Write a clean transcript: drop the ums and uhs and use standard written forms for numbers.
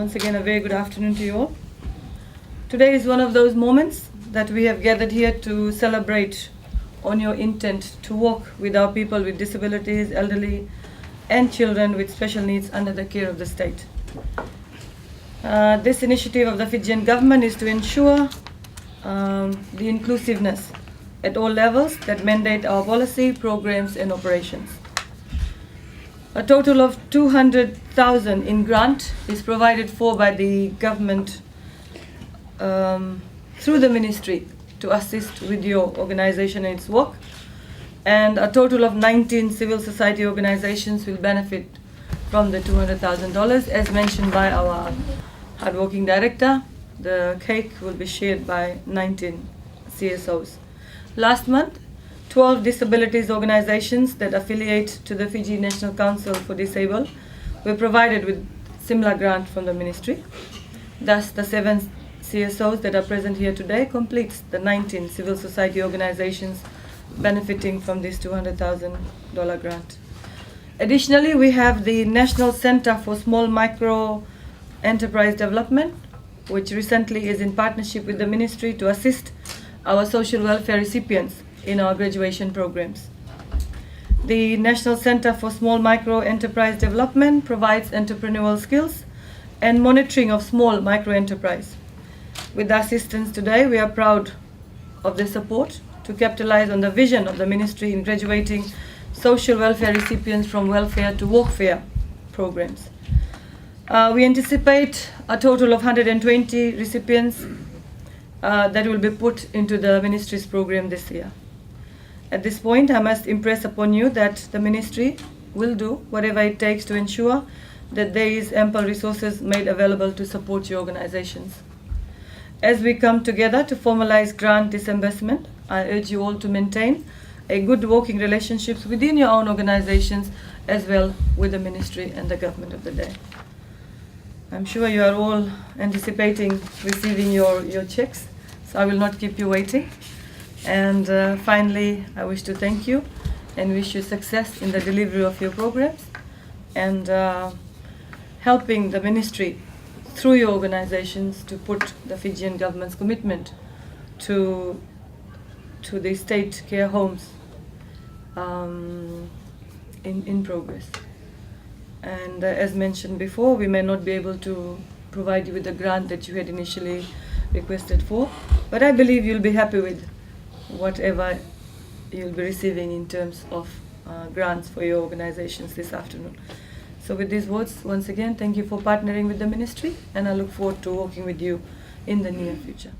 Once again, a very good afternoon to you all. Today is one of those moments that we have gathered here to celebrate on your intent to work with our people with disabilities, elderly, and children with special needs under the care of the state. This initiative of the Fijian government is to ensure the inclusiveness at all levels that mandate our policy, programs, and operations. A total of 200,000 in grant is provided for by the government through the ministry to assist with your organization and its work. And a total of 19 civil society organizations will benefit from the $200,000. As mentioned by our hardworking director, the cake will be shared by 19 CSOs. Last month, 12 disabilities organizations that affiliate to the Fiji National Council for Disabled were provided with similar grant from the ministry. Thus, the 7 CSOs that are present here today completes the 19 civil society organizations benefiting from this $200,000 grant. Additionally, we have the National Center for Small Micro Enterprise Development, which recently is in partnership with the ministry to assist our social welfare recipients in our graduation programs. The National Center for Small Micro Enterprise Development provides entrepreneurial skills and monitoring of small micro enterprise. With the assistance today, we are proud of the support to capitalize on the vision of the ministry in graduating social welfare recipients from welfare to workfare programs. We anticipate a total of 120 recipients that will be put into the ministry's program this year. At this point, I must impress upon you that the ministry will do whatever it takes to ensure that there is ample resources made available to support your organizations. As we come together to formalize grant disbursement, I urge you all to maintain a good working relationships within your own organizations as well with the ministry and the government of the day. I'm sure you are all anticipating receiving your checks, so I will not keep you waiting. And finally, I wish to thank you and wish you success in the delivery of your programs and helping the ministry through your organizations to put the Fijian government's commitment to the state care homes in progress. And as mentioned before, we may not be able to provide you with the grant that you had initially requested for, but I believe you'll be happy with whatever you'll be receiving in terms of grants for your organizations this afternoon. So with these words, once again, thank you for partnering with the ministry, and I look forward to working with you in the near future.